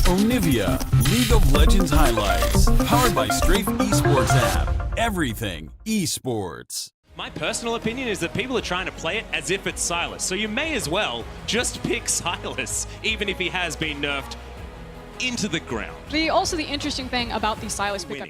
Onivia, League of Legends highlights, powered by Strafe Esports app. Everything esports. My personal opinion is that people are trying to play it as if it's Silas, so you may as well just pick Silas, even if he has been nerfed into the ground. Also, the interesting thing about the Silas pickup.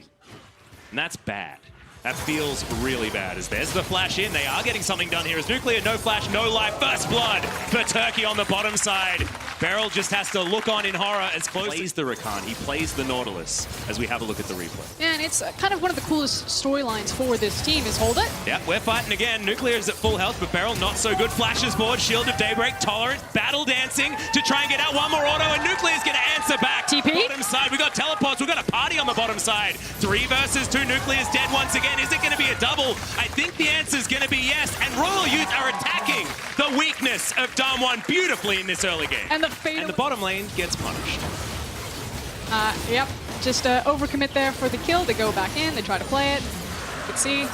And that's bad. That feels really bad. As there's the flash in, they are getting something done here. As Nuclear, no flash, no life, first blood for Turkey on the bottom side. Beryl just has to look on in horror as close. He plays the Rakan, he plays the Nautilus as we have a look at the replay. And it's kind of one of the coolest storylines for this team is hold it. Yeah, we're fighting again. Nuclear is at full health, but Beryl not so good. Flashes forward, Shield of Daybreak, Tolerant, battle dancing to try and get out one more auto, and Nuclear's gonna answer back. TP? Bottom side, we got teleports, we got a party on the bottom side. 3 versus 2, Nuclear's dead once again. Is it gonna be a double? I think the answer is gonna be yes, and Royal Youth are attacking the weakness of Damwon beautifully in this early game. And the bottom lane gets punished. Yep, just overcommit there for the kill. They go back in, they try to play it. You can see,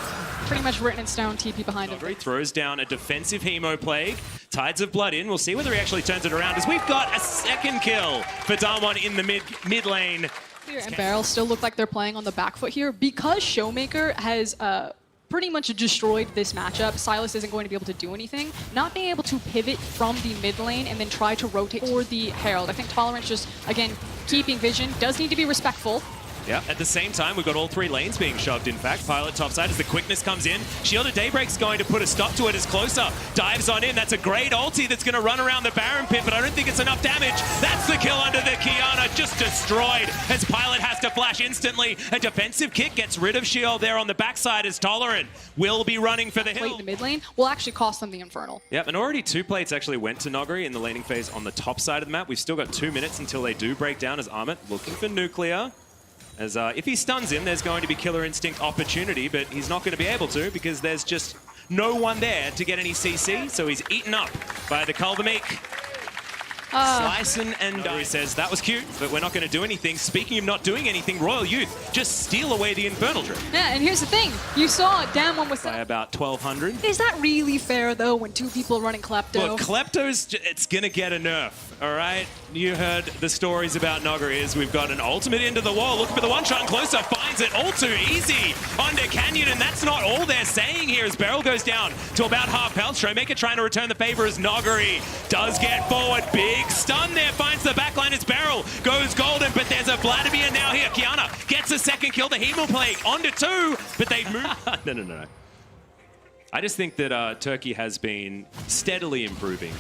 pretty much written in stone, TP behind him. Throws down a defensive Hemo Plague. Tides of Blood in. We'll see whether he actually turns it around as we've got a second kill for Damwon in the mid lane. And Beryl still look like they're playing on the back foot here. Because Showmaker has pretty much destroyed this matchup, Silas isn't going to be able to do anything. Not being able to pivot from the mid lane and then try to rotate for the Herald. I think Tolerance just, again, keeping vision. Does need to be respectful. Yeah, at the same time, we've got all 3 lanes being shoved, in fact. Pilot topside as the quickness comes in. Shield of Daybreak's going to put a stop to it as Closer dives on in. That's a great ulti that's going to run around the Baron pit, but I don't think it's enough damage. That's the kill under the Kiana, just destroyed as Pilot has to flash instantly. A defensive kick gets rid of Shield there on the backside as Tolerant will be running for the hill. The mid lane will actually cost them the Infernal. Yep, and already 2 plates actually went to Nogari in the laning phase on the top side of the map. We've still got 2 minutes until they do break down as Armit looking for Nuclear. As if he stuns him, there's going to be Killer Instinct opportunity, but he's not going to be able to because there's just no one there to get any CC, so he's eaten up by the Culvermeek. Slicing and he says, that was cute, but we're not going to do anything. Speaking of not doing anything, Royal Youth just steal away the Infernal Drip. Yeah, and here's the thing. You saw Damwon was by about 1,200. Is that really fair, though, when 2 people are running Klepto? Look, Klepto's, it's going to get a nerf, all right? You heard the stories about Nogari. We've got an ultimate into the wall, looking for the one-shot, and Closer finds it all too easy onto Canyon, and that's not all they're saying here as Beryl goes down to about half health. Showmaker trying to return the favor as Nogari does get forward. Big stun there, finds the backline as Beryl goes golden, but there's a Vladimir now here. Kiana gets a second kill, the Hemo Plague onto 2, but they've moved. No. I just think that Turkey has been steadily improving.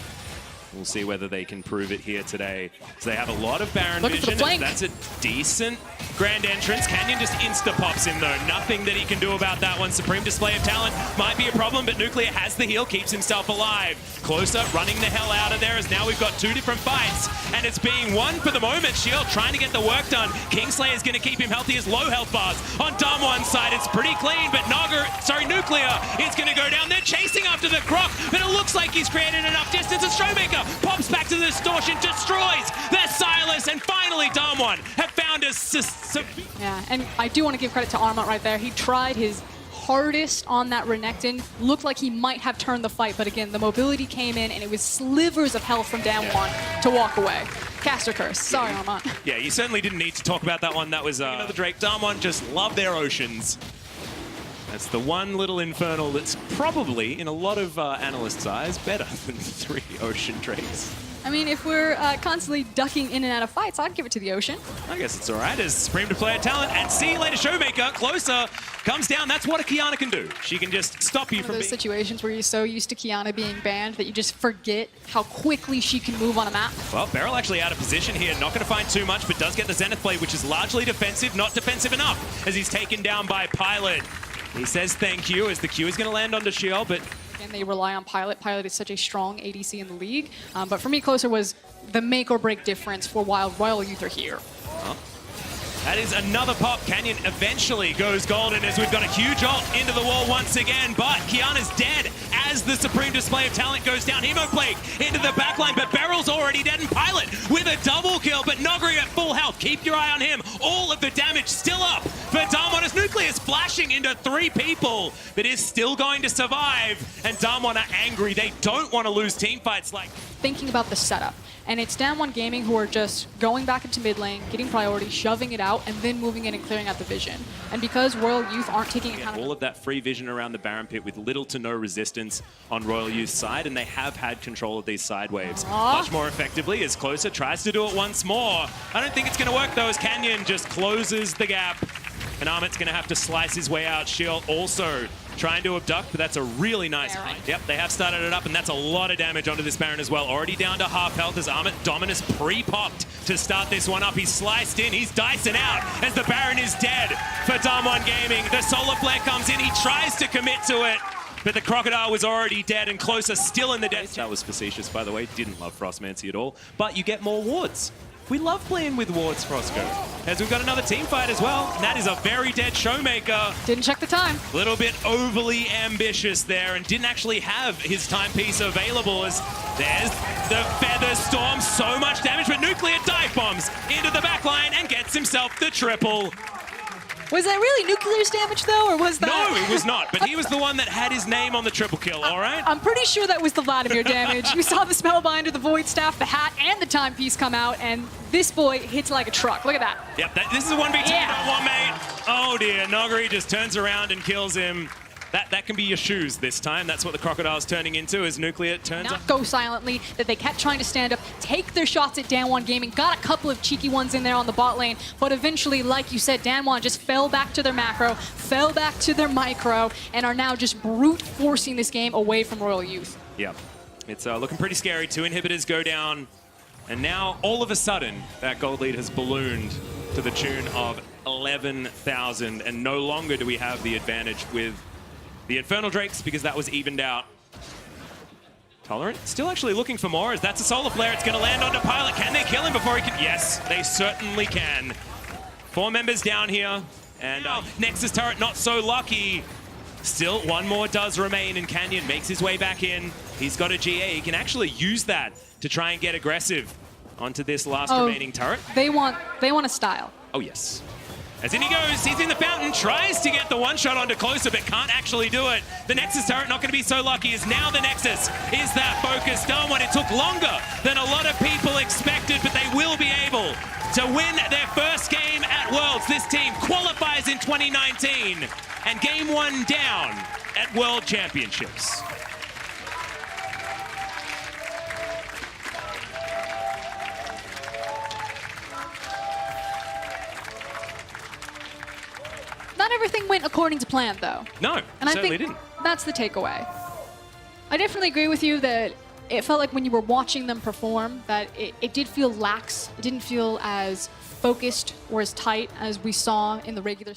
We'll see whether they can prove it here today. So they have a lot of Baron vision. That's a decent grand entrance. Canyon just insta-pops in though. Nothing that he can do about that one. Supreme display of talent might be a problem, but Nuclear has the heal, keeps himself alive. Closer, running the hell out of there as now we've got 2 different fights, and it's being won for the moment. Shield trying to get the work done. Kingslayer is going to keep him healthy as low health bars. On Damwon's side, it's pretty clean, but Nuclear is going to go down. They're chasing after the Croc, but it looks like he's created enough distance. As Showmaker pops back to the distortion, destroys their Silas, and finally Damwon have found a... Yeah, and I do want to give credit to Armut right there. He tried his hardest on that Renekton. Looked like he might have turned the fight, but again, the mobility came in, and it was slivers of health from Damwon to walk away. Caster curse. Sorry, Armut. Yeah, you certainly didn't need to talk about that one. That was another Drake. Damwon just love their oceans. That's the one little Infernal that's probably, in a lot of analysts' eyes, better than 3 Ocean Drakes. I mean, if we're constantly ducking in and out of fights, I'd give it to the Ocean. I guess it's all right as Supreme to player talent. And see you later, Showmaker. Closer comes down. That's what a Kiana can do. She can just stop you from those situations where you're so used to Kiana being banned that you just forget how quickly she can move on a map. Well, Beryl actually out of position here. Not going to find too much, but does get the Zenith Blade, which is largely defensive, not defensive enough, as he's taken down by Pilot. He says thank you as the Q is going to land onto Shield, but... And they rely on Pilot. Pilot is such a strong ADC in the league. But for me, Closer was the make or break difference for why Royal Youth are here. Well, that is another pop. Canyon eventually goes golden as we've got a huge ult into the wall once again, but Kiana's dead as the Supreme display of talent goes down. Hemo Plague into the backline, but Beryl's already dead, and Pilot with a double kill, but Nogari at full health. Keep your eye on him. All of the damage still up for Damwon as Nucleus flashing into 3 people, but is still going to survive. And Damwon are angry. They don't want to lose team fights like... Thinking about the setup. And it's Damwon Gaming who are just going back into mid lane, getting priority, shoving it out, and then moving in and clearing out the vision. And because Royal Youth aren't taking account of all of that free vision around the Baron pit with little to no resistance on Royal Youth's side, and they have had control of these side waves much more effectively as Closer tries to do it once more. I don't think it's going to work though, as Canyon just closes the gap. And Amit's going to have to slice his way out. Shield also trying to abduct, but that's a really nice fight. Yep, they have started it up, and that's a lot of damage onto this Baron as well. Already down to half health as Amit Dominus pre-popped to start this one up. He's sliced in, he's dicing out as the Baron is dead for Damwon Gaming. The Solar Flare comes in, he tries to commit to it, but the Crocodile was already dead, and Closer still in the death. That was facetious, by the way. Didn't love Frostmancy at all, but you get more wards. We love playing with wards, Frosco, as we've got another team fight as well, and that is a very dead Showmaker. Didn't check the time. A little bit overly ambitious there, and didn't actually have his timepiece available, as there's the Feather Storm. So much damage, but Nuclear dive bombs into the backline and gets himself the triple. Was that really Nuclear's damage, though, or was that... No, it was not, but he was the one that had his name on the triple kill, all right? I'm pretty sure that was the Vladimir damage. You saw the Spellbinder, the Void Staff, the hat, and the timepiece come out, and this boy hits like a truck. Look at that. Yep, this is a 1v2, not one, mate. Oh, dear. Nogari just turns around and kills him. That can be your shoes this time. That's what the Crocodile's turning into, as Nuclear turns Not go silently, that they kept trying to stand up, take their shots at Damwon Gaming, got a couple of cheeky ones in there on the bot lane, but eventually, like you said, Damwon just fell back to their macro, fell back to their micro, and are now just brute forcing this game away from Royal Youth. Yeah, it's looking pretty scary. 2 inhibitors go down, and now, all of a sudden, that gold lead has ballooned to the tune of 11,000, and no longer do we have the advantage with the Infernal Drakes, because that was evened out. Tolerant still actually looking for more, as that's a Solar Flare. It's going to land onto Pilot. Can they kill him before he can? Yes, they certainly can. 4 members down here, and Nexus turret not so lucky. Still, 1 more does remain, and Canyon makes his way back in. He's got a GA. He can actually use that to try and get aggressive onto this last remaining turret. They want a style. Oh, yes. As in he goes, he's in the fountain, tries to get the one-shot onto Closer, but can't actually do it. The Nexus turret not going to be so lucky, as now the Nexus is that focus done when it took longer than a lot of people expected, but they will be able to win their first game at Worlds. This team qualifies in 2019, and game 1 down at World Championships. Not everything went according to plan, though. No, and certainly I think didn't. That's the takeaway. I definitely agree with you that it felt like when you were watching them perform that it did feel lax. It didn't feel as focused or as tight as we saw in the regular...